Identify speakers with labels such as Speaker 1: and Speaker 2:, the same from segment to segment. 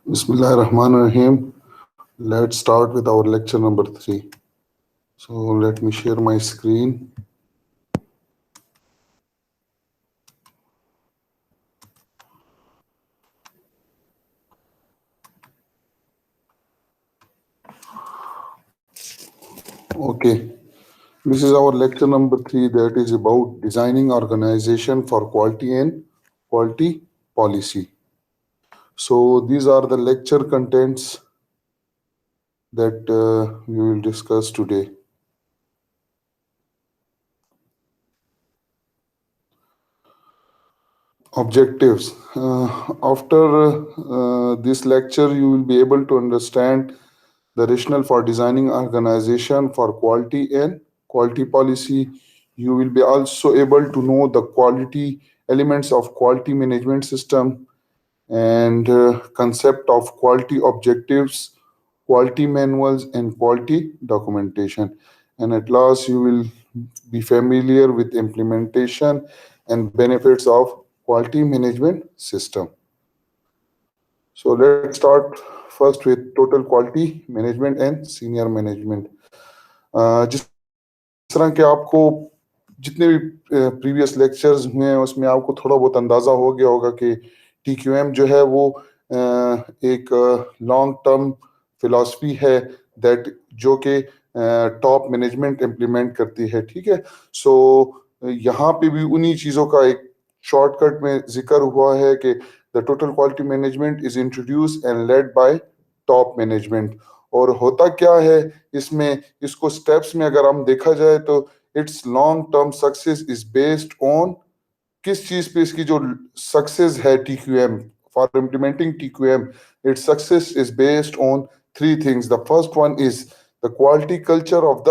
Speaker 1: Bismillahirrahmanirrahim. Let's start with our lecture number 3. So let me share my screen. Okay. This is our lecture number 3 that is about designing organization for quality and quality policy. So these are the lecture contents that we will discuss today. Objectives. After this lecture, you will be able to understand the rationale for designing organization for quality and quality policy. You will be also able to know the quality elements of quality management system and concept of quality objectives, quality manuals, and quality documentation. And at last, you will be familiar with implementation and benefits of quality management system. So let's start first with total quality management and senior management. जिस तरह के आपको जितने भी previous lectures हुए हैं उसमें आपको थोड़ा बहुत अंदाज़ा हो गया होगा कि TQM जो है वो एक लॉन्ग टर्म फिलॉसफी है दैट जो कि टॉप मैनेजमेंट इम्प्लीमेंट करती है, ठीक है. सो यहाँ पे भी उन्हीं चीज़ों का एक शॉर्टकट में जिक्र हुआ है कि the total quality management is introduce and led by top management. और होता क्या है इसमें, इसको स्टेप्स में अगर हम देखा जाए तो its long term success is based on किस चीज पे इसकी जो सक्सेस है TQM for implementing TQM. Its success is based on three things. The first one is the quality culture of the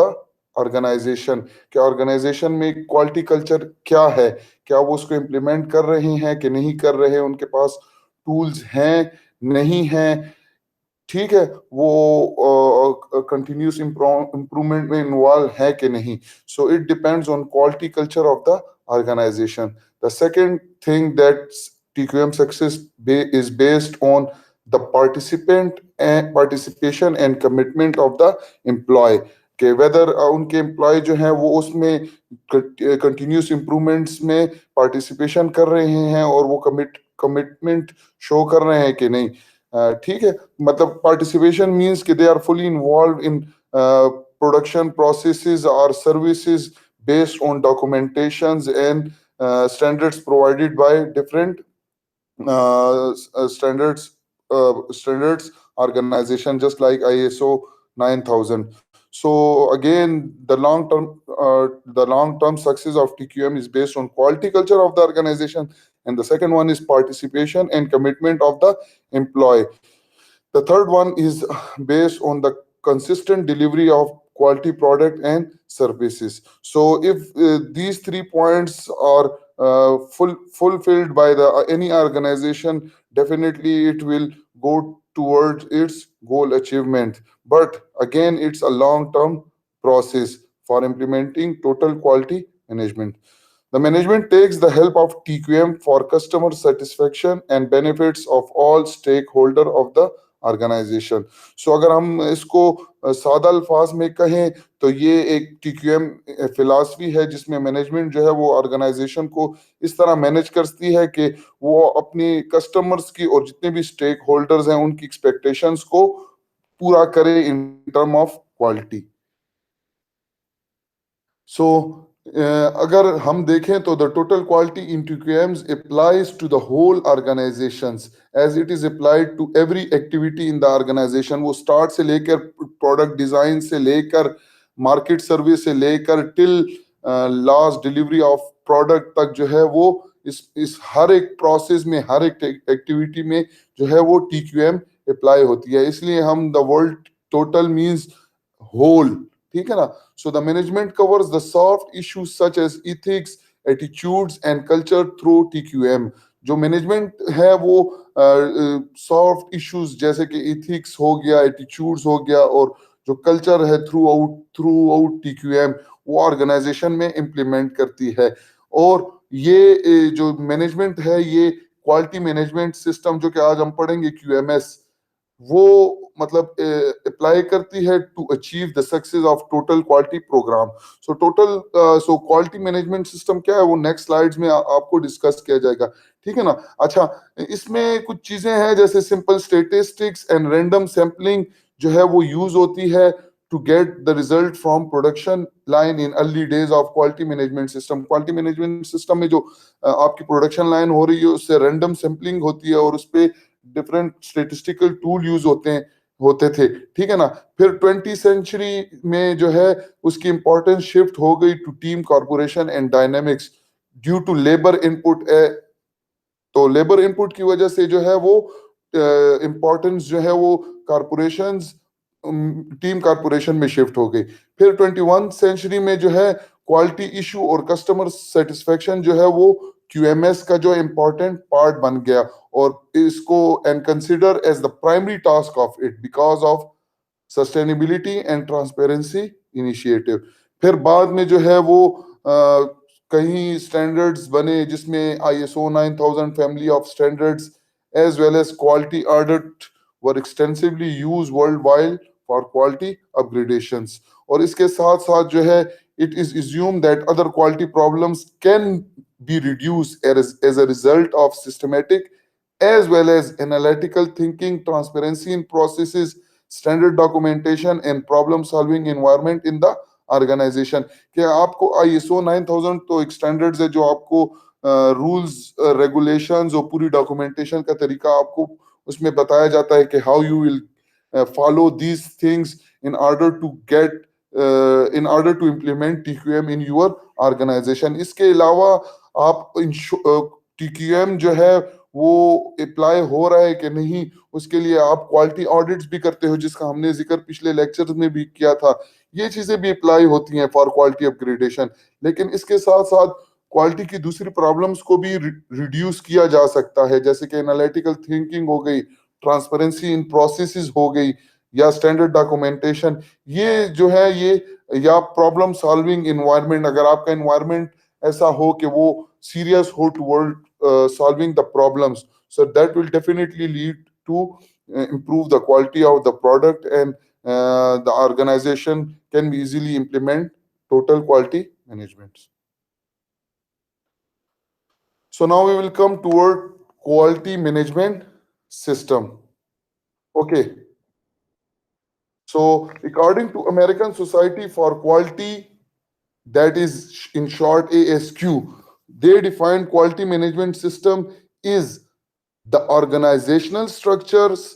Speaker 1: organisation. क्या ऑर्गेनाइजेशन में क्वालिटी कल्चर क्या है, क्या वो उसको इम्प्लीमेंट कर रहे हैं कि नहीं कर रहे हैं, उनके पास टूल्स हैं नहीं हैं, ठीक है, वो कंटिन्यूस इम्प्रूवमेंट में इन्वॉल्व है कि नहीं. So it depends on quality culture of the organisation. The second thing that TQM success is based on the participation and commitment of the employee. कि वेदर उनके एम्प्लॉय जो हैं वो उसमें कंटिन्यूस इम्प्रूवमेंट्स में पार्टिसिपेशन कर रहे हैं और वो कमिटमेंट शो कर रहे हैं कि नहीं. ठीक है, मतलब पार्टिसिपेशन मींस कि they are fully involve in production processes और services based on documentations and standards provided by different standards organization just like ISO 9000. So again, the long term success of TQM is based on quality culture of the organization, and the second one is participation and commitment of the employee. The third one is based on the consistent delivery of quality product and services. So if these 3 points are fulfilled by the any organization, definitely it will go towards its goal achievement. But again, it's a long term process for implementing total quality management. The management takes the help of TQM for customer satisfaction and benefits of all stakeholder of the organisation. So अगर हम इसको सादा अल्फाज में कहें तो ये एक TQM फिलॉसफी है जिसमें मैनेजमेंट जो है वो ऑर्गेनाइजेशन को इस तरह मैनेज करती है कि वो अपनी कस्टमर्स की और जितने भी स्टेक होल्डर्स हैं उनकी एक्सपेक्टेशंस को पूरा करे इन टर्म ऑफ क्वालिटी. सो अगर हम देखें तो the total quality in TQMs applies to the whole organizations as it is applied to every activity in the organization. वो स्टार्ट से लेकर प्रोडक्ट डिजाइन से लेकर मार्केट सर्विस से लेकर till last delivery of product तक जो है वो इस हर एक प्रोसेस में हर एक एक्टिविटी में जो है वो TQM अप्लाई होती है. इसलिए हम the world total means whole, ठीक है ना. So the management covers the soft issues such as ethics, attitudes and culture through TQM. जो मैनेजमेंट है वो सॉफ्ट इश्यूज जैसे कि इथिक्स हो गया, एटीट्यूड्स हो गया और जो कल्चर है थ्रू आउट TQM वो ऑर्गेनाइजेशन में इम्प्लीमेंट करती है. और ये जो मैनेजमेंट है ये क्वालिटी मैनेजमेंट सिस्टम जो कि आज हम पढ़ेंगे QMS, वो मतलब अप्लाई करती है to achieve the success of total quality programme. So quality management system क्या है वो नेक्स्ट स्लाइड्स में आपको डिस्कस किया जाएगा, ठीक है ना। अच्छा, इसमें कुछ चीजें हैं जैसे simple statistics and random sampling जो है वो यूज होती है to get the result from production line in early days of quality management system. Quality management system में जो आपकी प्रोडक्शन लाइन हो रही है उससे रैंडम सैम्पलिंग होती है और उस पे डिफरेंट स्टेटिस्टिकल टूल यूज होते थे, ठीक है ना। फिर 20th सेंचुरी में जो है उसकी इंपॉर्टेंस शिफ्ट हो गई to team corporation and dynamics due to labour input. तो लेबर इनपुट की वजह से जो है वो इम्पोर्टेंस जो है वो कारपोरेशंस टीम कारपोरेशन में शिफ्ट हो गई। फिर 21st सेंचुरी में जो है क्वालिटी इशू और कस्टमर सेटिस्फेक्शन जो है वो क्यूएमएस का जो इम्पोर्टेंट पार्ट बन गया और इसको and consider as the primary task of it because of sustainability and transparency initiative. फिर बाद में जो है वो कई स्टैंडर्ड्स बने जिसमें ISO 9000 family of standards as well as quality audit were extensively used world wide for quality upgradations. और इसके साथ साथ जो है it is assumed that other quality problems can be reduced as a result of systematic as well as analytical thinking, transparency in processes, standard documentation and problem solving environment in the organisation. कि आपको ISO 9000 तो एक standards है जो आपको rules regulations और पूरी documentation का तरीका आपको उसमें बताया जाता है कि how you will follow these things in order to get in order to implement TQM in your organization। इसके अलावा आप TQM जो है वो अप्लाई हो रहा है कि नहीं उसके लिए आप क्वालिटी ऑडिट्स भी करते हो जिसका हमने जिक्र पिछले लेक्चर में भी किया था। ये चीजें भी अप्लाई होती हैं फॉर क्वालिटी अपग्रेडेशन। लेकिन इसके साथ साथ क्वालिटी की दूसरी प्रॉब्लम्स को भी रिड्यूस किया जा सकता है जैसे कि एनालिटिकल थिंकिंग हो गई, ट्रांसपेरेंसी इन प्रोसेसेस हो गई या स्टैंडर्ड डॉक्यूमेंटेशन। ये जो है ये या प्रॉब्लम सॉल्विंग इन्वायरमेंट, अगर आपका इन्वायरमेंट ऐसा हो कि वो सीरियस हो toward solving the problems, so that will definitely lead to improve the quality of the product and the organization can easily implement total quality management. So now we will come toward quality management system. Okay, so according to American Society for Quality, that is in short ASQ, they define quality management system is the organizational structures,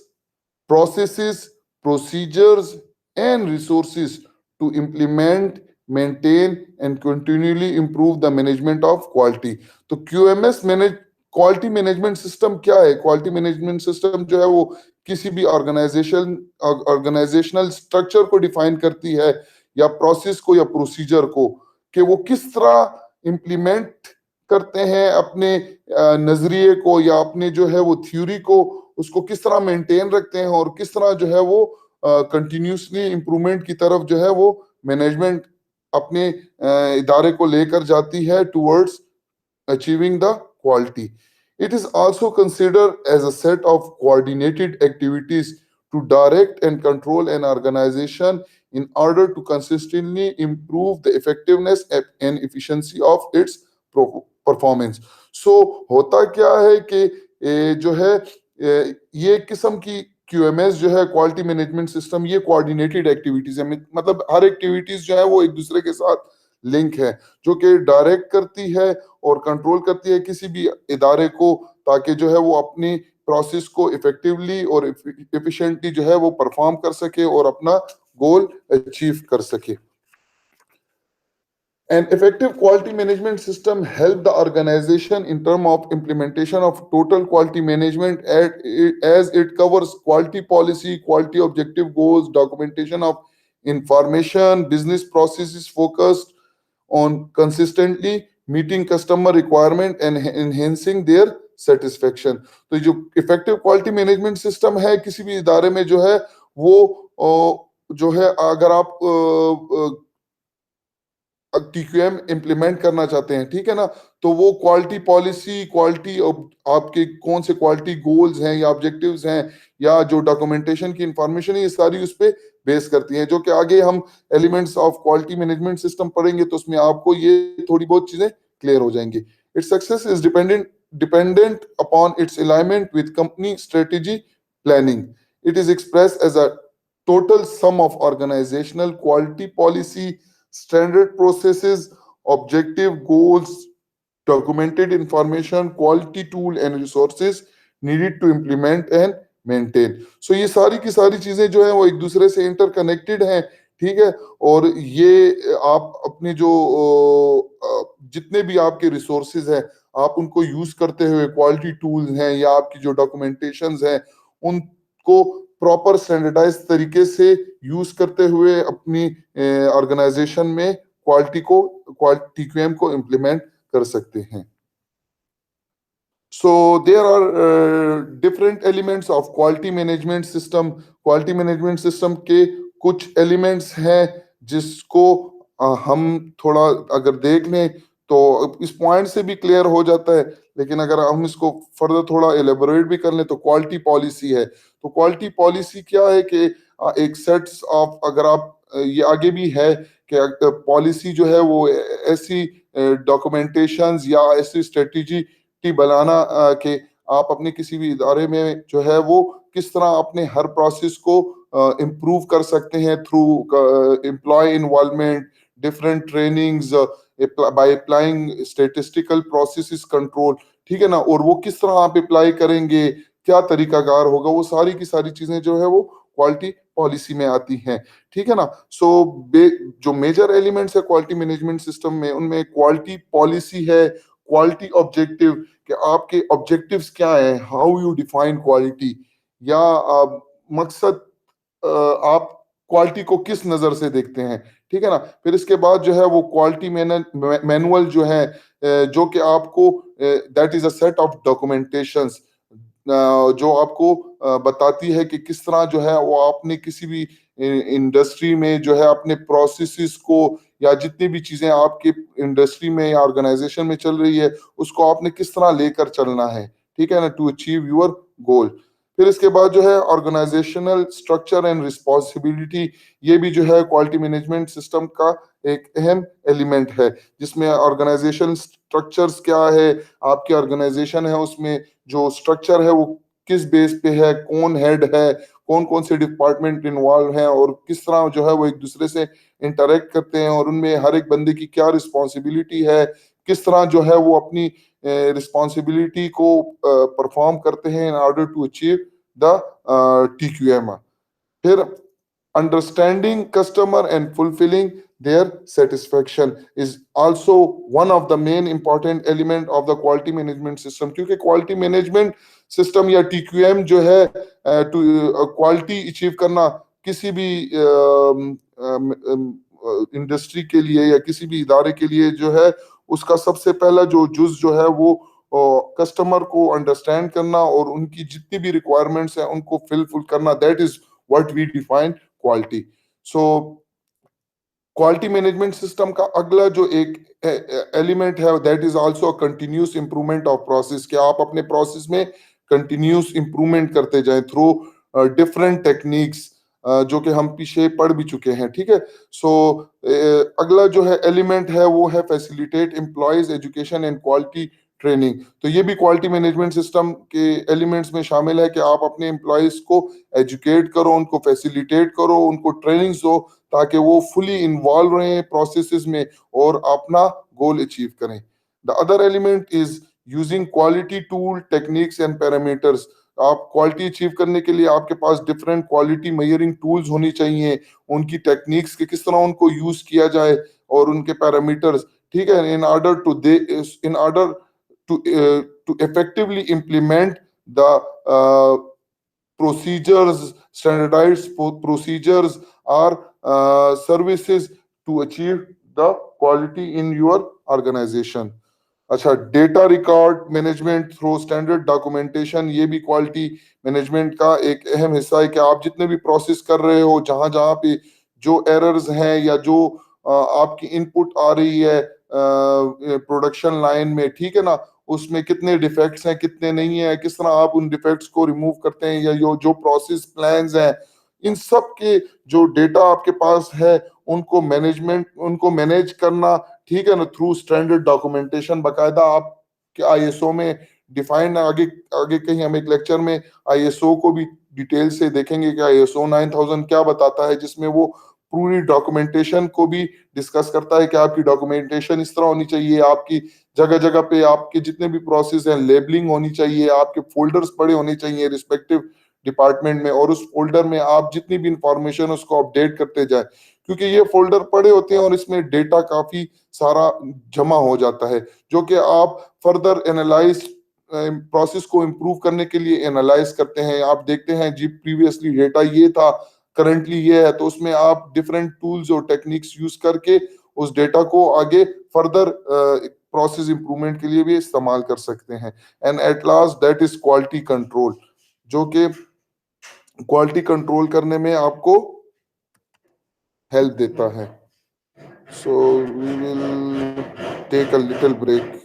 Speaker 1: processes, procedures, and resources to implement, maintain, and continually improve the management of quality। तो QMS manage quality management system क्या है? Quality management system जो है वो किसी भी organisational structure को define करती है या प्रोसेस को या प्रोसीजर को कि वो किस तरह इम्प्लीमेंट करते हैं अपने नजरिए को या अपने जो है वो थ्योरी को, उसको किस तरह मेंटेन रखते हैं और किस तरह जो है वो कंटिन्यूसली इम्प्रूवमेंट की तरफ जो है वो मैनेजमेंट अपने इदारे को लेकर जाती है towards achieving the quality। It is also considered as a set of coordinated activities to direct and control an organization in order to consistently improve the effectiveness and efficiency of its performance। So होता क्या है कि जो है ये किस्म की QMS जो है क्वालिटी मैनेजमेंट सिस्टम ये कोऑर्डिनेटेड एक्टिविटीज है, मतलब हर एक्टिविटीज जो है वो एक दूसरे के साथ लिंक है जो कि डायरेक्ट करती है और कंट्रोल करती है किसी भी इदारे को ताकि जो है वो अपनी प्रोसेस को इफेक्टिवली और एफिशिएंटली जो है वो परफॉर्म कर सके और अपना गोल अचीव कर सके। An effective quality management system help the organization in terms of implementation of total quality management as it covers quality policy, quality objective goals, documentation of information, business processes focused on consistently meeting customer requirement and enhancing their satisfaction। तो जो effective quality management system है किसी भी इदारे में जो है वो जो है अगर आप टीक्यूएम इम्प्लीमेंट करना चाहते हैं, ठीक है ना, तो वो क्वालिटी पॉलिसी, क्वालिटी आपके कौन से क्वालिटी गोल्स हैं या ऑब्जेक्टिव्स हैं या जो डॉक्यूमेंटेशन की इंफॉर्मेशन है, ये सारी उस पे बेस करती है, जो कि आगे हम elements of quality management system पढ़ेंगे तो उसमें आपको ये थोड़ी बहुत चीजें क्लियर हो जाएंगी. Its success is dependent upon its alignment with company strategy planning. It is express as a total sum of organizational quality policy, standard processes, objective goals, documented information, quality tool and resources needed to implement and maintain. So ये सारी की सारी चीजें जो है वो एक दूसरे से इंटरकनेक्टेड हैं, ठीक है. और ये आप अपने जो जितने भी आपके रिसोर्सेज हैं आप उनको यूज करते हुए, क्वालिटी टूल हैं या आपकी जो डॉक्यूमेंटेशंस हैं उनको प्रॉपर स्टैंडर्डाइज तरीके से यूज करते हुए अपनी ऑर्गेनाइजेशन में क्वालिटी क्लेम को इम्प्लीमेंट कर सकते हैं. So there are different elements of quality management system. Quality management system के कुछ elements हैं जिसको हम थोड़ा अगर देख लें तो इस पॉइंट से भी क्लियर हो जाता है, लेकिन अगर हम इसको फर्दर थोड़ा एलेबोरेट भी कर लें तो क्वालिटी पॉलिसी है. तो क्वालिटी पॉलिसी क्या है कि एक सेट्स ऑफ, अगर आप ये आगे भी है कि पॉलिसी जो है वो ऐसी डॉक्यूमेंटेशंस या ऐसी स्ट्रेटेजी की बनाना कि आप अपने किसी भी इदारे में जो है वो किस तरह अपने हर प्रोसेस को इम्प्रूव कर सकते हैं through employ involvement, different trainings, by applying statistical processes control, ठीक है ना, और वो किस तरह आप अप्लाई करेंगे, क्या तरीकाकार होगा, वो सारी की सारी चीजें जो है वो क्वालिटी पॉलिसी में आती हैं, ठीक है ना. सो जो मेजर एलिमेंट्स है क्वालिटी मैनेजमेंट सिस्टम में, उनमें क्वालिटी पॉलिसी है, क्वालिटी ऑब्जेक्टिव कि आपके ऑब्जेक्टिव्स क्या है, हाउ यू डिफाइन क्वालिटी, या मकसद आप क्वालिटी को किस नजर से देखते हैं, ठीक है ना. फिर इसके बाद जो है वो क्वालिटी मैनुअल जो है जो कि आपको that is a set of documentations जो आपको बताती है कि किस तरह जो है वो आपने किसी भी इंडस्ट्री में जो है अपने प्रोसेसेस को या जितनी भी चीजें आपके इंडस्ट्री में या ऑर्गेनाइजेशन में चल रही है उसको आपने किस तरह लेकर चलना है, ठीक है ना, टू अचीव योर गोल. फिर इसके बाद जो है ऑर्गेनाइजेशनल स्ट्रक्चर एंड रिस्पॉन्सिबिलिटी, ये भी जो है क्वालिटी मैनेजमेंट सिस्टम का एक अहम एलिमेंट है, जिसमें ऑर्गेनाइजेशन स्ट्रक्चर्स क्या है, आपकी ऑर्गेनाइजेशन है उसमें जो स्ट्रक्चर है वो किस बेस पे है, कौन हेड है, कौन कौन से डिपार्टमेंट इन्वॉल्व हैं और किस तरह जो है वो एक दूसरे से इंटरेक्ट करते हैं और उनमें हर एक बंदे की क्या रिस्पॉन्सिबिलिटी है, किस तरह जो है वो अपनी रिस्पॉन्सिबिलिटी को परफॉर्म करते हैं in order to achieve the TQM. फिर understanding customer and fulfilling their satisfaction is also one of the main important element of the quality management system, क्योंकि quality management system या TQM जो है quality achieve करना किसी भी industry के लिए या किसी भी इदारे के लिए जो है उसका सबसे पहला जो जुज जो है वो कस्टमर को अंडरस्टैंड करना और उनकी जितनी भी रिक्वायरमेंट्स हैं उनको फिलफुल करना, that is what we define quality. So quality management system का अगला जो एक एलिमेंट है that is also continuous improvement of process, कि आप अपने प्रोसेस में कंटिन्यूस इंप्रूवमेंट करते जाएं थ्रू डिफरेंट टेक्निक्स जो कि हम पीछे पढ़ भी चुके हैं, ठीक है. सो अगला जो है एलिमेंट है वो है facilitate employees education and quality training. तो ये भी क्वालिटी मैनेजमेंट सिस्टम के एलिमेंट्स में शामिल है कि आप अपने एम्प्लॉयज को एजुकेट करो, उनको फैसिलिटेट करो, उनको ट्रेनिंग दो ताकि वो फुली इन्वॉल्व रहें प्रोसेसेस में और अपना गोल अचीव करें. The other element is using quality tool techniques and parameters. आप क्वालिटी अचीव करने के लिए आपके पास डिफरेंट क्वालिटी मेजरिंग टूल्स होनी चाहिए, उनकी टेक्निक्स के किस तरह उनको यूज किया जाए और उनके पैरामीटर्स, ठीक है, in order to effectively implement the procedures, standardized procedures or services to achieve the quality in your organization. अच्छा, data record management through standard documentation, ये भी क्वालिटी मैनेजमेंट का एक अहम हिस्सा है कि आप जितने भी प्रोसेस कर रहे हो जहां जहां पे जो एरर्स हैं या जो आपकी इनपुट आ रही है प्रोडक्शन लाइन में, ठीक है ना, उसमें कितने डिफेक्ट्स हैं कितने नहीं है, किस तरह आप उन डिफेक्ट्स को रिमूव करते हैं, या जो प्रोसेस प्लान्स हैं, इन सब के जो डेटा आपके पास है उनको मैनेज करना, ठीक है ना, थ्रू स्टैंडर्ड डॉक्यूमेंटेशन। बाकायदा आप आईएसओ में डिफाइन, आगे आगे कहीं हम एक लेक्चर में आईएसओ को भी डिटेल से देखेंगे कि आईएसओ 9000 क्या बताता है, जिसमें वो पूरी डॉक्यूमेंटेशन को भी डिस्कस करता है कि आपकी डॉक्यूमेंटेशन इस तरह होनी चाहिए, आपकी जगह जगह पे आपके जितने भी प्रोसेस हैं लेबलिंग होनी चाहिए, आपके फोल्डर्स पड़े होने चाहिए रिस्पेक्टिव डिपार्टमेंट में, और उस फोल्डर में आप जितनी भी इंफॉर्मेशन उसको अपडेट करते जाए, क्योंकि ये फोल्डर पड़े होते हैं और इसमें डेटा काफी सारा जमा हो जाता है, जो कि आप फर्दर एनालाइज प्रोसेस को इम्प्रूव करने के लिए एनालाइज करते हैं। आप देखते हैं जी प्रीवियसली डेटा ये था, करंटली ये है, तो उसमें आप डिफरेंट टूल्स और टेक्निक्स यूज करके उस डेटा को आगे फर्दर प्रोसेस इंप्रूवमेंट के लिए भी इस्तेमाल कर सकते हैं। And at last that is quality control, जो कि क्वालिटी कंट्रोल करने में आपको हेल्प देता है। So we will take a little break.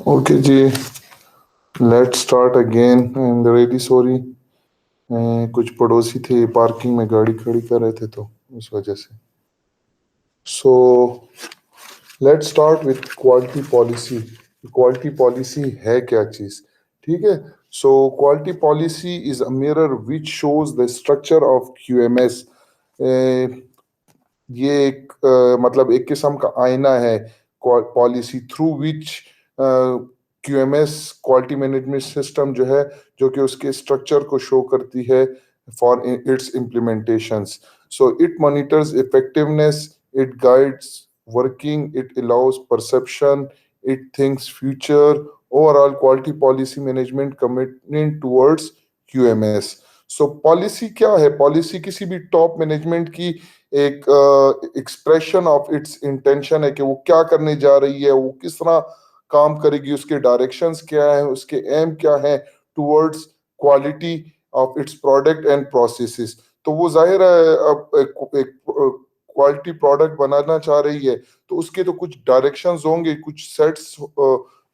Speaker 1: Okay जी, let's start again. I am really sorry, कुछ पड़ोसी थे पार्किंग में गाड़ी खड़ी कर रहे थे तो उस वजह से। So let's start with quality policy. Quality policy है क्या चीज? ठीक है। So quality policy is a mirror which shows the structure of QMS. ये एक मतलब एक किस्म का आईना है policy through which QMS quality management system जो है, जो कि उसके स्ट्रक्चर को शो करती है for its implementations. So it monitors effectiveness, it guides working, it allows perception, it thinks future. Overall quality policy management commitment towards QMS. So policy क्या है? पॉलिसी किसी भी टॉप मैनेजमेंट की एक एक्सप्रेशन ऑफ इट्स इंटेंशन है कि वो क्या करने जा रही है, वो किस तरह काम करेगी, उसके डायरेक्शंस क्या है, उसके एम क्या है towards quality of its product and processes. तो वो जाहिर है अब एक क्वालिटी प्रोडक्ट बनाना चाह रही है तो उसके तो कुछ डायरेक्शंस होंगे, कुछ सेट्स,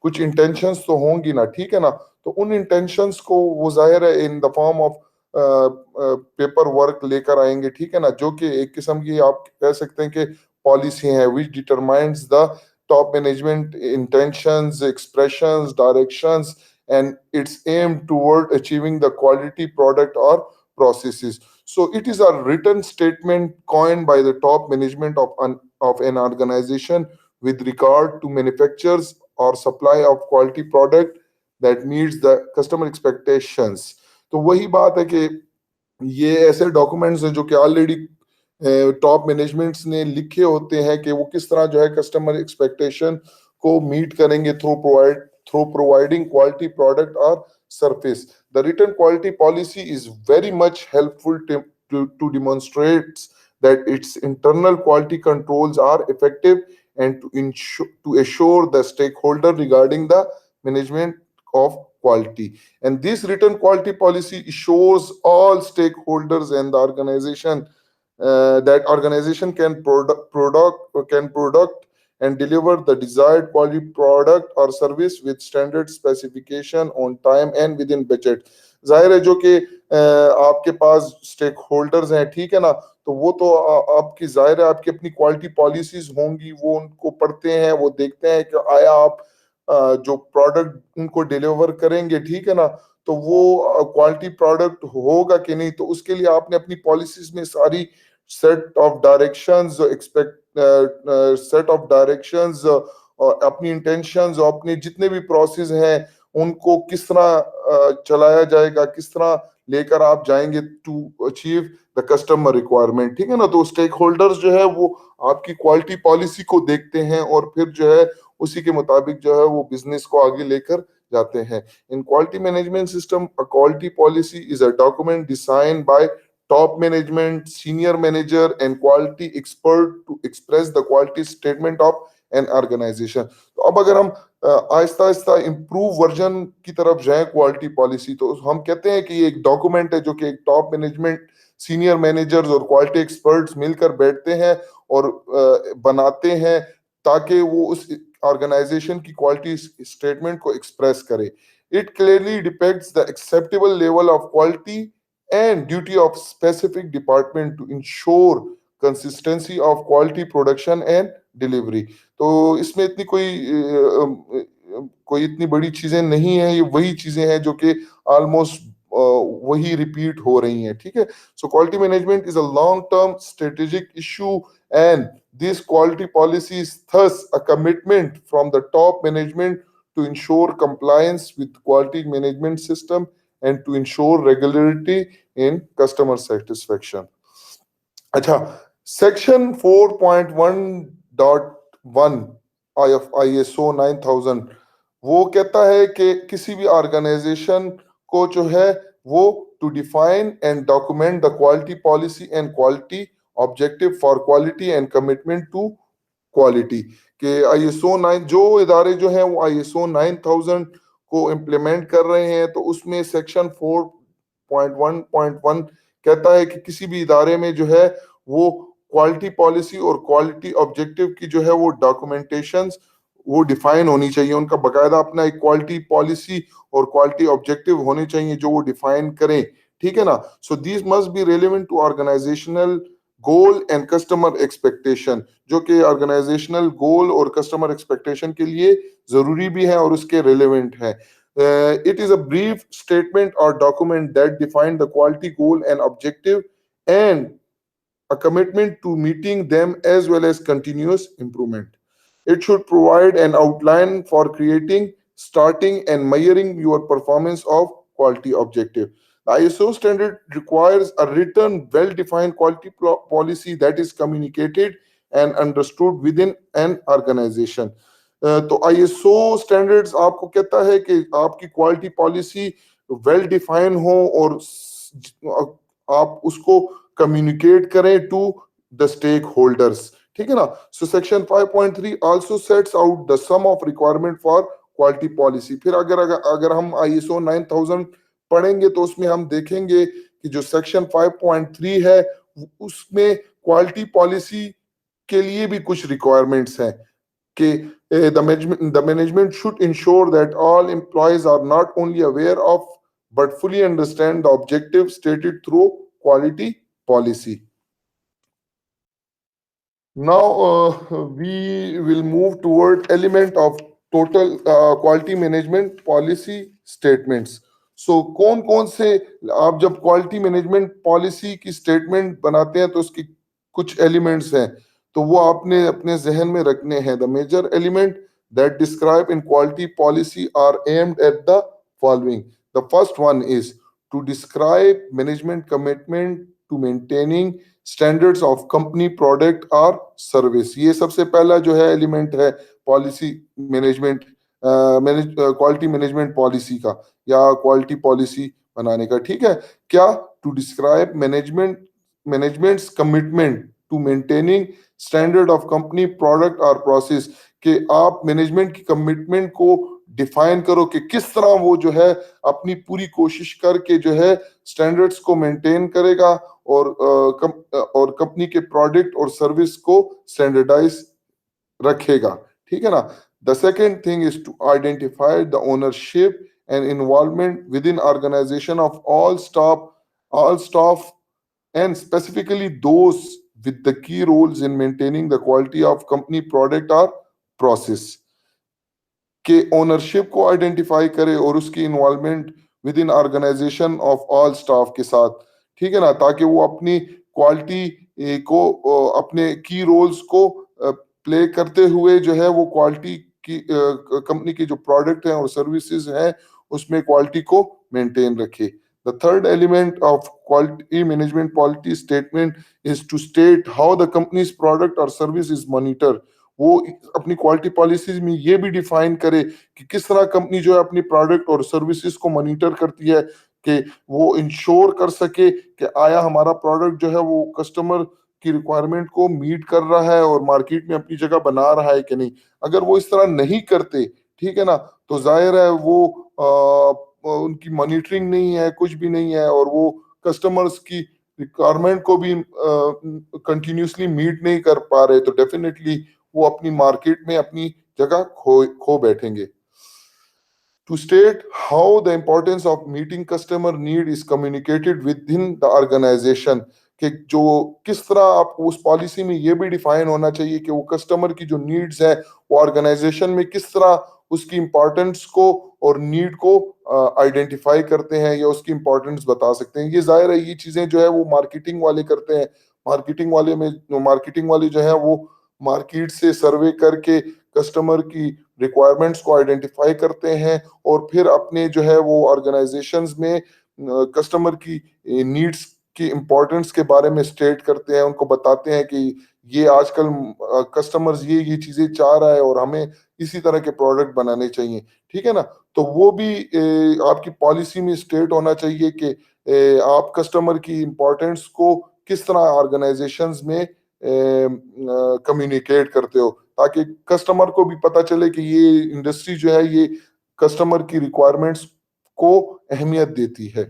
Speaker 1: कुछ इंटेंशंस तो होंगी ना, ठीक है ना। तो उन इंटेंशंस को वो जाहिर है in the form of paper work लेकर आएंगे, ठीक है ना, जो कि एक किस्म की आप कह सकते हैं कि पॉलिसी है विच determines the top management intentions, expressions, directions, and its aim toward achieving the quality product or processes. So it is a written statement coined by the top management of an organization with regard to manufactures or supply of quality product that meets the customer expectations. तो वही बात है कि ये ऐसे documents हैं जो कि ऑलरेडी टॉप मैनेजमेंट्स ने लिखे होते हैं कि वो किस तरह जो है कस्टमर एक्सपेक्टेशन को मीट करेंगे थ्रू प्रोवाइडिंग क्वालिटी प्रोडक्ट और service. The written quality policy is very much helpful to demonstrate that its internal quality controls are effective and to assure the stakeholder regarding the management of quality. And this written quality policy assures all stakeholders and the organization that organization can product and deliver the desired quality product or service with standard specification on time and within budget. जाहिर है जो कि आपके पास stake holders हैं, ठीक है ना, तो वो तो आपकी जाहिर है आपकी अपनी क्वालिटी पॉलिसीज होंगी, वो उनको पढ़ते हैं, वो देखते हैं कि आया आप जो प्रोडक्ट उनको डिलीवर करेंगे, ठीक है ना, तो वो क्वालिटी प्रोडक्ट होगा कि नहीं। तो उसके लिए आपने अपनी पॉलिसीज में सारी सेट ऑफ डायरेक्शंस जो सेट ऑफ डायरेक्शंस और अपनी इंटेंशंस और अपने जितने भी प्रोसेस हैं उनको किस तरह चलाया जाएगा, किस तरह लेकर आप जाएंगे to achieve the customer requirement, ठीक है ना। तो स्टेक होल्डर्स जो है वो आपकी क्वालिटी पॉलिसी को देखते हैं और फिर जो है उसी के मुताबिक जो है वो बिजनेस को आगे लेकर जाते हैं। In quality management system a quality policy is a document design by top management, senior manager, and quality expert to express the quality statement of an organization. तो अब अगर हम आहिस्ता आहिस्ता इम्प्रूव वर्जन की तरफ जाएं क्वालिटी पॉलिसी, तो हम कहते हैं कि ये एक डॉक्यूमेंट है जो कि एक टॉप मैनेजमेंट, सीनियर मैनेजर्स और क्वालिटी एक्सपर्ट्स मिलकर बैठते हैं और बनाते हैं ताकि वो उस ऑर्गेनाइजेशन की क्वालिटी स्टेटमेंट को एक्सप्रेस करे। It clearly depicts the acceptable level of quality and duty of specific department to ensure consistency of quality production and delivery. तो इसमें इतनी कोई इतनी बड़ी चीजें नहीं है, ये वही चीजें हैं जो कि ऑलमोस्ट वही रिपीट हो रही हैं, ठीक है। सो quality management is a long term strategic issue and this quality policy is thus a commitment from the top management to ensure compliance with quality management system and to ensure regularity in customer satisfaction. अच्छा, section 4.1.1 ISO 9000 वो कहता है कि किसी भी organisation को जो है वो to define and document the quality policy and quality objective for quality and commitment to quality के आईएसओ 9, जो इदारे जो हैं वो आईएसओ 9000 को इम्प्लीमेंट कर रहे हैं, तो उसमें सेक्शन 4.1.1 कहता है कि किसी भी इदारे में जो है वो क्वालिटी पॉलिसी और क्वालिटी ऑब्जेक्टिव की जो है वो डॉक्यूमेंटेशंस वो डिफाइन होनी चाहिए, उनका बकायदा अपना एक क्वालिटी पॉलिसी और क्वालिटी ऑब्जेक्टिव होने चाहिए जो वो डिफाइन करें, ठीक है ना। So these must be relevant to organisational goal and customer expectation, जो कि ऑर्गेनाइजेशनल गोल और कस्टमर एक्सपेक्टेशन के लिए जरूरी भी है और उसके रेलेवेंट है। It is a brief statement or document that define the quality goal and objective and a commitment to meeting them as well as continuous improvement. It should provide an outline for creating, starting, and measuring your performance of quality objective. The ISO standard requires a written, well defined quality policy that is communicated and understood within an organization. तो ISO standards आपको कहता है कि आपकी quality policy well define हो और आप उसको कम्युनिकेट करें टू द स्टेक होल्डर्स, ठीक है ना। So section 5.3 also sets out the sum of requirement for quality policy. फिर अगर हम आईएसओ 9000 पढ़ेंगे तो उसमें हम देखेंगे कि जो सेक्शन 5.3 है उसमें क्वालिटी पॉलिसी के लिए भी कुछ रिक्वायरमेंट्स हैं कि the management should ensure that all employees are not only aware of but fully understand the objective stated through quality policy. Now we will move toward element of total quality management policy statements. So कौन कौन से आप जब quality management policy की statement बनाते हैं तो उसकी कुछ एलिमेंट्स हैं, तो वो आपने अपने जहन में रखने हैं। The major element that describe in quality policy are aimed at the following. The first one is to describe management commitment to maintaining standards of company product और सर्विस। ये सबसे पहला जो है एलिमेंट है policy management quality management policy का या quality policy बनाने का, ठीक है। क्या? To describe management's commitment to maintaining standard of company product और प्रोसेस, कि आप मैनेजमेंट की कमिटमेंट को डिफाइन करो कि किस तरह वो जो है अपनी पूरी कोशिश करके जो है स्टैंडर्ड्स को मेंटेन करेगा और कंपनी के प्रोडक्ट और सर्विस को स्टैंडर्डाइज रखेगा, ठीक है ना। The second thing is to identify the ownership and involvement with in organization of all staff and specifically those with the key roles in maintaining the quality of company product or process, के ownership को identify करे और उसकी involvement with in organization of all staff के साथ, ठीक है ना, ताकि वो अपनी क्वालिटी को अपने की रोल्स को प्ले करते हुए जो है वो क्वालिटी की कंपनी की जो प्रोडक्ट हैं और सर्विसेज हैं उसमें क्वालिटी को मेंटेन रखे। The third element of quality management policy statement is to state how the company's product or service is monitored. वो अपनी क्वालिटी पॉलिसीज में ये भी डिफाइन करे कि किस तरह कंपनी जो है अपनी प्रोडक्ट और सर्विसेज को मॉनिटर करती है कि वो इंश्योर कर सके कि आया हमारा प्रोडक्ट जो है वो कस्टमर की रिक्वायरमेंट को मीट कर रहा है और मार्केट में अपनी जगह बना रहा है कि नहीं। अगर वो इस तरह नहीं करते, ठीक है ना, तो जाहिर है वो उनकी मॉनिटरिंग नहीं है, कुछ भी नहीं है और वो कस्टमर्स की रिक्वायरमेंट को भी कंटिन्यूसली मीट नहीं कर पा रहे, तो डेफिनेटली वो अपनी मार्केट में अपनी जगह खो बैठेंगे। To state how the importance of meeting customer need is communicated within the organization, कि जो किस तरह आप उस पॉलिसी में ये भी डिफाइन होना चाहिए कि वो कस्टमर की जो नीड्स है वो ऑर्गेनाइजेशन में किस तरह उसकी इंपॉर्टेंस को और नीड को आइडेंटिफाई करते हैं या उसकी इंपॉर्टेंस बता सकते हैं। ये जाहिर है ये चीजें जो है वो मार्केटिंग वाले करते हैं। मार्केटिंग वाले जो है वो मार्केट से सर्वे करके कस्टमर की रिक्वायरमेंट्स को आइडेंटिफाई करते हैं और फिर अपने जो है वो ऑर्गेनाइजेशंस में कस्टमर की नीड्स की इम्पोर्टेंस के बारे में स्टेट करते हैं, उनको बताते हैं कि ये आजकल कस्टमर्स ये चीजें चाह रहा है और हमें इसी तरह के प्रोडक्ट बनाने चाहिए, ठीक है ना। तो वो भी आपकी पॉलिसी में स्टेट होना चाहिए कि आप कस्टमर की इम्पोर्टेंस को किस तरह ऑर्गेनाइजेशंस में कम्युनिकेट करते हो, ताकि कस्टमर को भी पता चले कि ये इंडस्ट्री जो है ये कस्टमर की रिक्वायरमेंट्स को अहमियत देती है।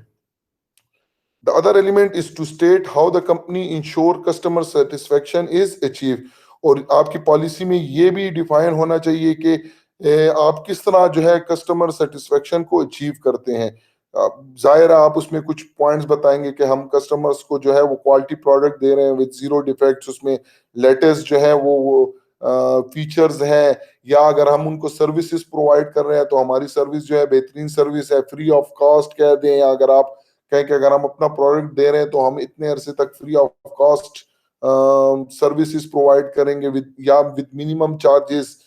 Speaker 1: The other element is to state how the company ensure customer satisfaction is achieved. और आपकी पॉलिसी में ये भी डिफाइन होना चाहिए कि आप किस तरह जो है कस्टमर सेटिस्फेक्शन को अचीव करते हैं। जाहिर है आप उसमें कुछ पॉइंट्स बताएंगे कि हम कस्टमर्स को जो है वो क्वालिटी प्रोडक्ट दे रहे हैं विद जीरो डिफेक्ट्स, उसमें लेटेस्ट जो है वो फीचर्स हैं, या अगर हम उनको सर्विसेज प्रोवाइड कर रहे हैं तो हमारी सर्विस जो है बेहतरीन सर्विस है, फ्री ऑफ कॉस्ट कह दें, या अगर आप कहें कि अगर हम अपना प्रोडक्ट दे रहे हैं तो हम इतने अरसे तक free of cost services provide करेंगे विद या with minimum charges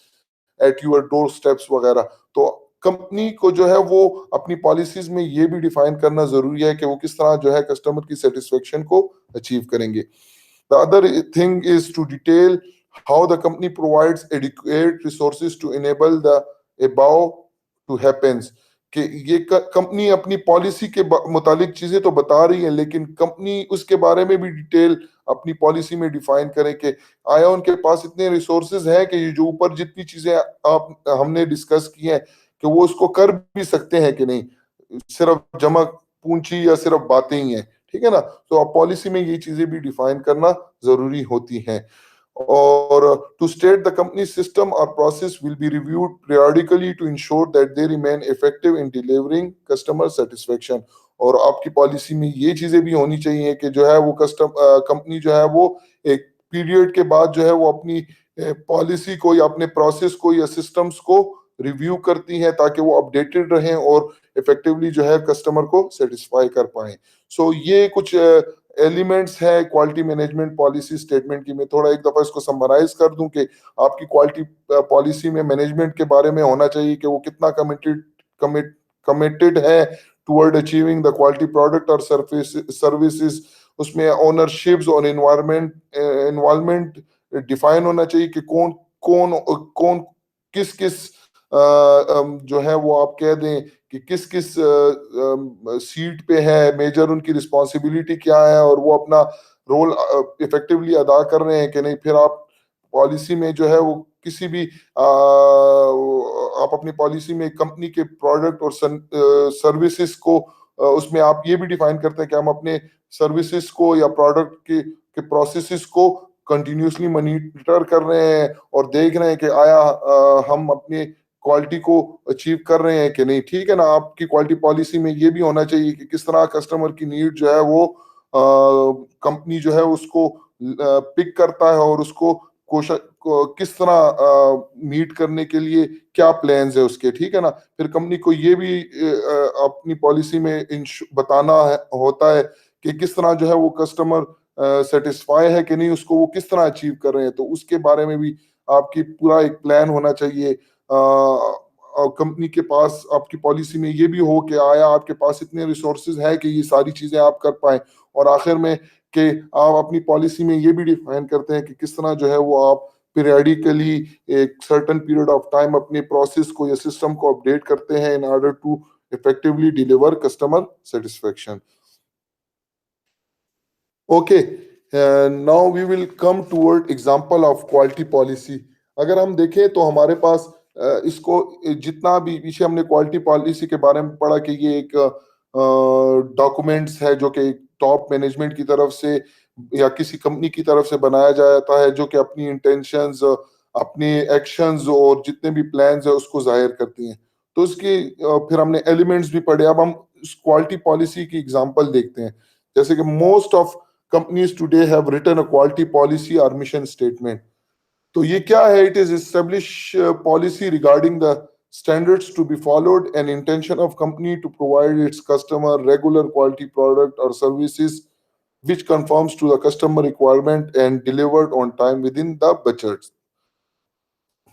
Speaker 1: at your door steps वगैरह। तो कंपनी को जो है वो अपनी पॉलिसीज में ये भी डिफाइन करना जरूरी है कि वो किस तरह जो है कस्टमर की सेटिस्फेक्शन को अचीव करेंगे। The other thing is to detail how the company provides adequate resources to enable the above to happens। कि ये कंपनी अपनी पॉलिसी के मुतालिक चीजें तो बता रही है, लेकिन कंपनी उसके बारे में भी डिटेल अपनी पॉलिसी में डिफाइन करें कि आया उनके पास इतने रिसोर्सेज हैं कि ये जो ऊपर जितनी चीजें आप हमने डिस्कस की हैं कि वो उसको कर भी सकते हैं कि नहीं, सिर्फ जमा पूंजी या सिर्फ बातें ही हैं। ठीक है ना, तो आप पॉलिसी में ये चीजें भी डिफाइन करना जरूरी होती हैं। और to state the company system और process will be reviewed periodically to ensure that they remain effective in delivering customer satisfaction। और आपकी पॉलिसी में ये चीजें भी होनी चाहिए कि जो है वो कंपनी जो है वो एक पीरियड के बाद जो है वो अपनी पॉलिसी को या अपने प्रोसेस को या सिस्टम्स को रिव्यू करती हैं ताकि वो अपडेटेड रहें और इफेक्टिवली जो है कस्टमर को सेटिस्फाई कर पाए। सो ये कुछ एलिमेंट्स है क्वालिटी मैनेजमेंट पॉलिसी स्टेटमेंट की। मैं थोड़ा एक दफा इसको समराइज कर दूं कि आपकी क्वालिटी पॉलिसी में मैनेजमेंट के बारे में होना चाहिए कि वो कितना कमिटेड है toward achieving the quality product और सर्विसेज। उसमें ओनरशिप्स और इन्वॉल्वमेंट डिफाइन होना चाहिए कि कौन कौन कौन किस किस जो है वो आप कह दें कि किस किस सीट पे है, मेजर उनकी रिस्पॉन्सिबिलिटी क्या है और वो अपना रोल इफेक्टिवली अदा कर रहे हैं कि नहीं। फिर आप पॉलिसी में जो है वो किसी भी आप अपनी पॉलिसी में कंपनी के प्रोडक्ट और सर्विसेज को उसमें आप ये भी डिफाइन करते हैं कि हम अपने सर्विसेज को या प्रोडक्ट के प्रोसेसेस को कंटिन्यूसली मॉनिटर कर रहे हैं और देख रहे हैं कि आया हम अपने क्वालिटी को अचीव कर रहे हैं कि नहीं। ठीक है ना, आपकी क्वालिटी पॉलिसी में ये भी होना चाहिए कि किस तरह कस्टमर की नीड जो है वो कंपनी जो है उसको पिक करता है और उसको किस तरह मीट करने के लिए क्या प्लान्स है उसके। ठीक है ना, फिर कंपनी को ये भी अपनी पॉलिसी में बताना होता है कि किस तरह जो है वो कस्टमर सेटिस्फाई है कि नहीं, उसको वो किस तरह अचीव कर रहे हैं। तो उसके बारे में भी आपकी पूरा एक प्लान होना चाहिए। कंपनी के पास आपकी पॉलिसी में ये भी हो कि आया आपके पास इतने रिसोर्सेज है कि ये सारी चीजें आप कर पाए। और आखिर में कि आप अपनी पॉलिसी में ये भी डिफाइन करते हैं कि किस तरह जो है वो आप पीरियडिकली एक सर्टेन पीरियड ऑफ टाइम अपने प्रोसेस को या सिस्टम को अपडेट करते हैं in order to effectively deliver customer satisfaction. Okay, now we will come toward example of quality policy. अगर हम देखें तो हमारे पास इसको जितना भी पीछे हमने क्वालिटी पॉलिसी के बारे में पढ़ा कि ये एक डॉक्यूमेंट्स है जो कि टॉप मैनेजमेंट की तरफ से या किसी कंपनी की तरफ से बनाया जाता है जो कि अपनी इंटेंशंस, अपने एक्शंस और जितने भी प्लान्स है उसको जाहिर करती हैं। तो उसकी फिर हमने एलिमेंट्स भी पढ़े। अब हम क्वालिटी पॉलिसी की एग्जांपल देखते हैं। जैसे कि most of companies today have written a quality policy or mission statement। तो ये क्या है? It is establish policy regarding the standards to be followed and intention of company to provide its customer regular quality product or services which conforms to the customer requirement and delivered on time within the budget।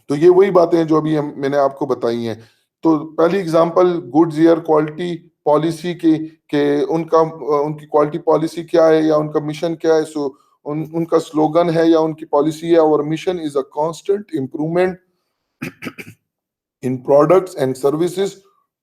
Speaker 1: तो ये वही बातें हैं जो अभी मैंने आपको बताई हैं। तो पहली example goods air quality policy के उनका उनकी क्वालिटी पॉलिसी क्या है या उनका मिशन क्या है। सो उनका स्लोगन है या उनकी पॉलिसी है, और mission is a constant improvement in products and services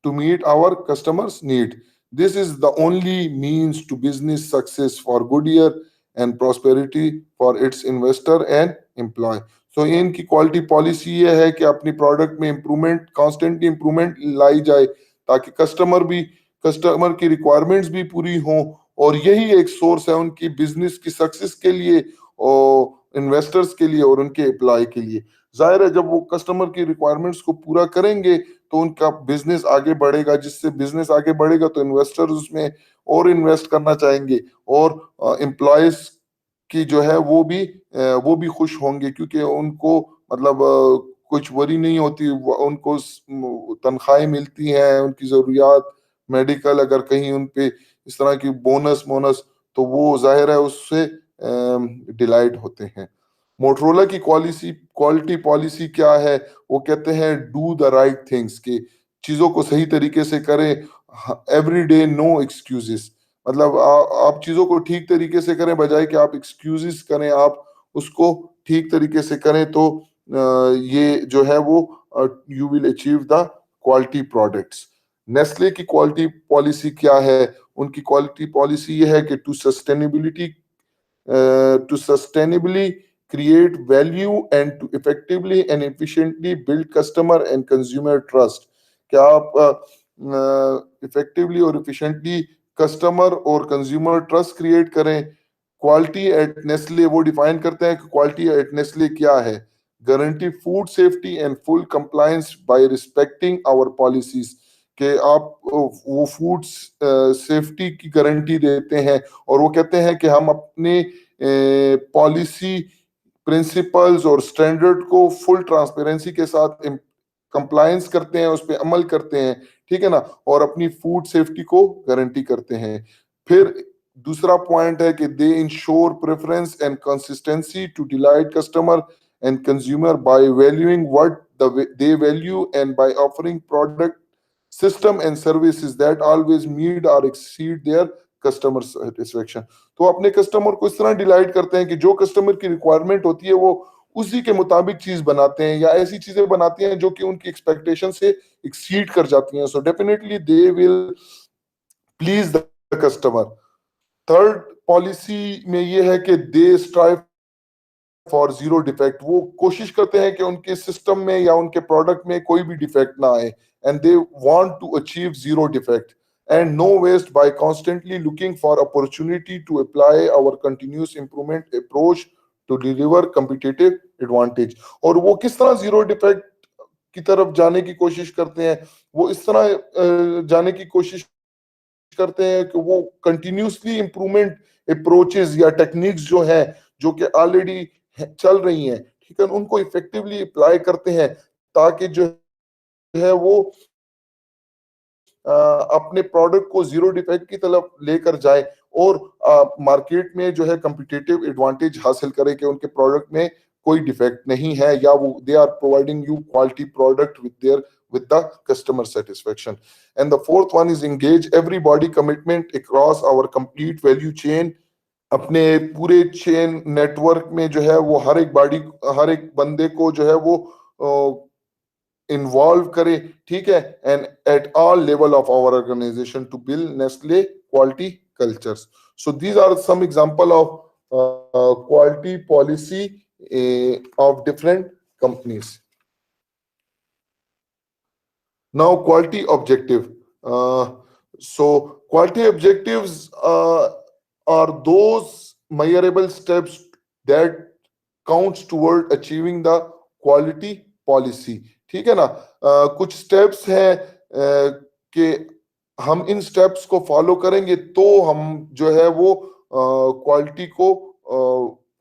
Speaker 1: to meet our customers' need। This is the only means to business success for Goodyear and prosperity for its investor and employee। So इनकी quality policy ये है कि अपनी product में improvement, constant improvement लाई जाए ताकि customer की requirements भी पूरी हों, और यही एक सोर्स है उनकी बिजनेस की सक्सेस के लिए। और इन्वेस्टर्स के लिए और उनके एम्प्लॉय के लिए। जाहिर है जब वो कस्टमर की रिक्वायरमेंट्स को पूरा करेंगे तो उनका बिजनेस आगे बढ़ेगा, जिससे बिजनेस आगे बढ़ेगा तो इन्वेस्टर्स उसमें और इन्वेस्ट करना चाहेंगे, और एम्प्लॉयज की जो है वो भी खुश होंगे, क्योंकि उनको मतलब कुछ वरी नहीं होती, उनको तनख्वाहें मिलती हैं, उनकी जरूरियात मेडिकल अगर कहीं उन पे इस तरह की बोनस मोनस, तो वो जाहिर है उससे डिलाइट होते हैं। मोटरोला की क्वालिटी पॉलिसी क्या है? वो कहते हैं डू द राइट थिंग्स, कि चीजों को सही तरीके से करें, एवरी डे नो एक्सक्यूजेस। मतलब आप चीजों को ठीक तरीके से करें, बजाय कि आप एक्सक्यूजेस करें, आप उसको ठीक तरीके से करें, तो ये जो है वो you will achieve the quality products. Nestle की क्वालिटी पॉलिसी क्या है? उनकी क्वालिटी पॉलिसी ये है कि to sustainably create value and to effectively and efficiently build customer and consumer trust। क्या आप इफेक्टिवली और efficiently कस्टमर और कंज्यूमर ट्रस्ट क्रिएट करें। क्वालिटी एट नेस्ले वो डिफाइन करते हैं कि क्वालिटी एट नेस्ले क्या है। Guarantee food safety and full compliance by respecting our policies, कि आप वो फूड सेफ्टी की गारंटी देते हैं, और वो कहते हैं कि हम अपने पॉलिसी प्रिंसिपल्स और स्टैंडर्ड को फुल ट्रांसपेरेंसी के साथ कंप्लायंस करते हैं, उस पर अमल करते हैं, ठीक है ना, और अपनी फूड सेफ्टी को गारंटी करते हैं। फिर दूसरा पॉइंट है कि they ensure preference and consistency to delight customer and consumer by valuing what they value and by offering product system and services that always meet or exceed their customer satisfaction। तो अपने customer को इस तरह delight करते हैं कि जो customer की रिक्वायरमेंट होती है वो उसी के मुताबिक चीज बनाते हैं, या ऐसी चीजें बनाते हैं जो कि उनकी एक्सपेक्टेशन से एक्सीड कर जाती हैं। So definitely they will please the customer. Third policy में ये है कि दे स्ट्राइव फॉर जीरो डिफेक्ट। वो कोशिश करते हैं कि उनके सिस्टम में या उनके प्रोडक्ट में कोई भी डिफेक्ट ना आए, and they want to achieve zero defect and no waste by constantly looking for opportunity to apply our continuous improvement approach to deliver competitive advantage। और वो किस तरह जीरो डिफेक्ट की तरफ जाने की कोशिश करते हैं? वो इस तरह जाने की कोशिश करते हैं कि वो कंटिन्यूसली इंप्रूवमेंट अप्रोचेस या टेक्निक्स जो है, जो कि ऑलरेडी चल रही हैं, ठीक है, उनको इफेक्टिवली अप्लाई करते हैं, ताकि जो है वो अपने प्रोडक्ट को जीरो डिफेक्ट की तरफ लेकर जाए, और मार्केट में जो है कम्पिटिटिव एडवांटेज हासिल करे कि उनके प्रोडक्ट में कोई डिफेक्ट नहीं है, या वो they are providing you quality product with the customer satisfaction। And the fourth one is engage everybody commitment across our complete value chain। अपने पूरे चेन नेटवर्क में जो है वो हर एक बंदे को जो है वो इन्वॉल्व करे, ठीक है, and at all level of our organization to build Nestle quality cultures. So these are some example of quality policy of different companies। Now, quality objective। So, quality objectives are those measurable steps that counts toward achieving the quality policy। ठीक है ना। कुछ steps हैं कि हम इन steps को follow करेंगे तो हम जो है वो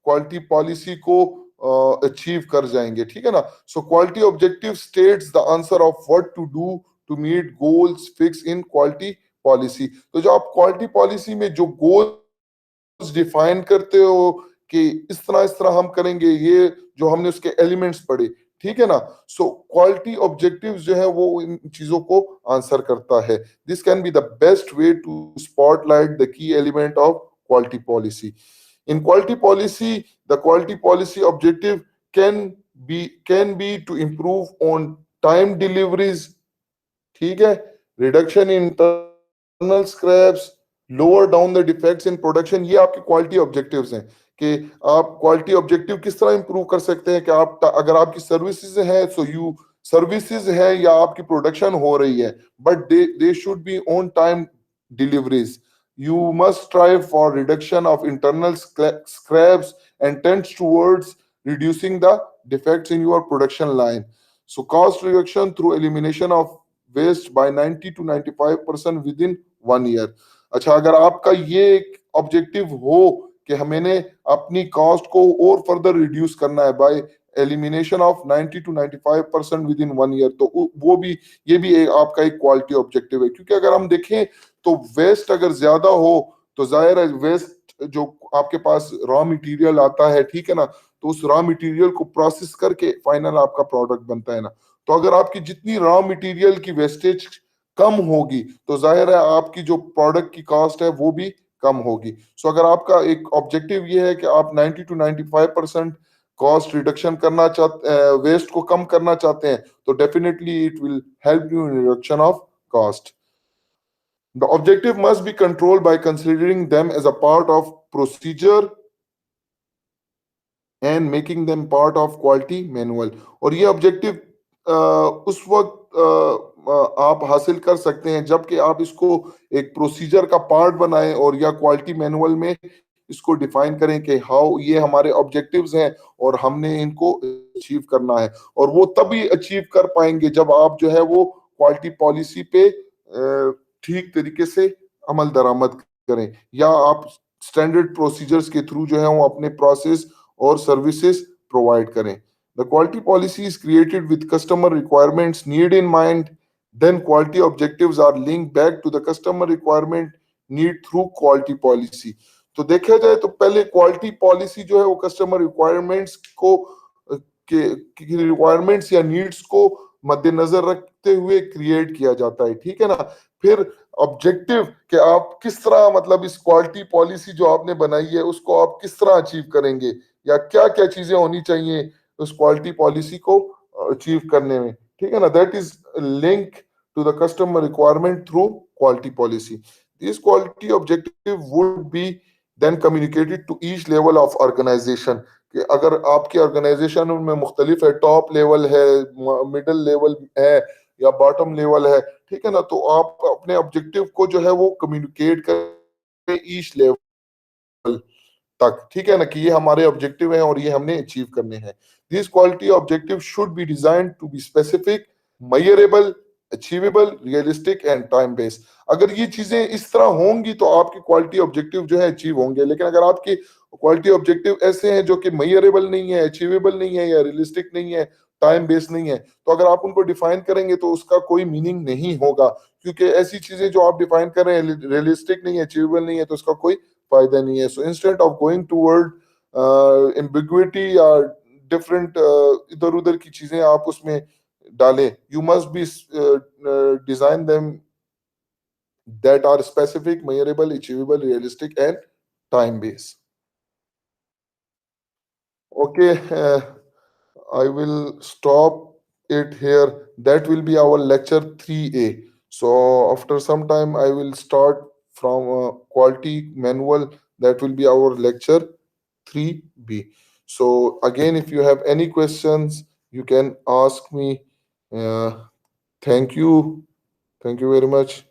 Speaker 1: क्वालिटी पॉलिसी को अचीव कर जाएंगे, ठीक है ना। So quality objective states the answer of what to do to meet goals fix in quality policy. तो जो आप क्वालिटी पॉलिसी में जो गोल्स डिफाइन करते हो कि इस तरह हम करेंगे, ये जो हमने उसके एलिमेंट्स पढ़े, ठीक है ना। सो क्वालिटी ऑब्जेक्टिव्स जो है वो इन चीजों को आंसर करता है। This can be the best way to spotlight the key element of quality policy. In quality policy, the quality policy objective can be to improve on time deliveries, ठीक है, reduction in internal scraps, lower down the defects in production। ये आपके quality objectives हैं कि आप quality objective किस तरह improve कर सकते हैं, कि आप अगर आपकी सर्विसेज है, सो यू सर्विसेज है या आपकी प्रोडक्शन हो रही है, but they should be on time deliveries. You must strive for reduction of internal scraps and tends towards reducing the defects in your production line. So cost reduction through elimination of waste by 90 to 95% within 1 year. अच्छा, अगर आपका ये एक objective हो कि हमें अपनी cost को और फर्दर रिड्यूस करना है by elimination of 90 to 95% with in 1 year, तो वो भी, ये भी एक आपका एक क्वालिटी ऑब्जेक्टिव है। क्योंकि अगर हम देखें तो वेस्ट अगर ज्यादा हो तो जाहिर है वेस्ट जो आपके पास रॉ मटेरियल आता है, ठीक है ना, तो उस रॉ मटेरियल को प्रोसेस करके फाइनल आपका प्रोडक्ट बनता है ना। तो अगर आपकी जितनी रॉ मटेरियल की वेस्टेज कम होगी तो जाहिर है आपकी जो प्रोडक्ट की कॉस्ट है वो भी कम होगी। सो अगर आपका एक ऑब्जेक्टिव ये है कि आप 90 टू 95% कॉस्ट रिडक्शन करना चाहते, वेस्ट को कम करना चाहते हैं, तो definitely it will help you in reduction of cost. The objective must be controlled by considering them as a part of procedure and making them part of quality manual। और ये objective उस वक्त आप हासिल कर सकते हैं जबकि आप इसको एक प्रोसीजर का पार्ट बनाएं और या क्वालिटी मैनुअल में इसको डिफाइन करें कि हाउ ये हमारे ऑब्जेक्टिव्स हैं और हमने इनको अचीव करना है। और वो तभी अचीव कर पाएंगे जब आप जो है वो क्वालिटी पॉलिसी पे ठीक तरीके से अमल दरामद करें, या आप स्टैंडर्ड प्रोसीजर्स के थ्रू जो है वो अपने प्रोसेस और सर्विसेज प्रोवाइड करें। The quality policy is created with customer requirements need in mind, then quality objectives are link back to the customer requirement need through quality policy. तो देखा जाए तो पहले क्वालिटी पॉलिसी जो है वो कस्टमर रिक्वायरमेंट्स को के रिक्वायरमेंट्स या नीड्स को मद्देनजर रखते हुए क्रिएट किया जाता है, ठीक है ना। फिर ऑब्जेक्टिव कि आप किस तरह, मतलब इस क्वालिटी पॉलिसी जो आपने बनाई है उसको आप किस तरह अचीव करेंगे, या क्या क्या चीजें होनी चाहिए उस क्वालिटी पॉलिसी को अचीव करने में, ठीक है ना। That is link to the customer requirement through quality policy. This quality objective would be then communicated to each level of organization. कि अगर आपकी ऑर्गेनाइजेशन में मुख्तलिफ है, टॉप लेवल है, मिडिल लेवल है या बॉटम लेवल है, ठीक है ना, तो आप अपने ऑब्जेक्टिव को जो है वो कम्युनिकेट करें ईच लेवल तक, ठीक है ना, कि ये हमारे ऑब्जेक्टिव हैं और ये हमने अचीव करने हैं। This quality objective should be design to be specific, measurable, achievable, realistic and time based. अगर ये चीजें इस तरह होंगी तो आपके क्वालिटी ऑब्जेक्टिव जो है अचीव होंगे। लेकिन अगर आपके क्वालिटी ऑब्जेक्टिव ऐसे हैं जो कि मेजरेबल नहीं है, अचीवेबल नहीं है या रियलिस्टिक नहीं है, टाइम बेस्ड नहीं है, तो अगर आप उनको डिफाइन करेंगे तो उसका कोई मीनिंग नहीं होगा। क्योंकि ऐसी चीजें जो आप डिफाइन कर रहे हैं रियलिस्टिक नहीं है, अचीवेबल नहीं है, तो उसका कोई फायदा नहीं है। So instant of going toward ambiguity या डिफरेंट इधर उधर की चीजें आप उसमें डालें, you must be design them that are specific, measurable, achievable, realistic, and time based. Okay, I will stop it here. That will be our lecture 3A. So, after some time, I will start from quality manual. That will be our lecture 3B. So, again, if you have any questions, you can ask me. Uh, thank you. Thank you very much.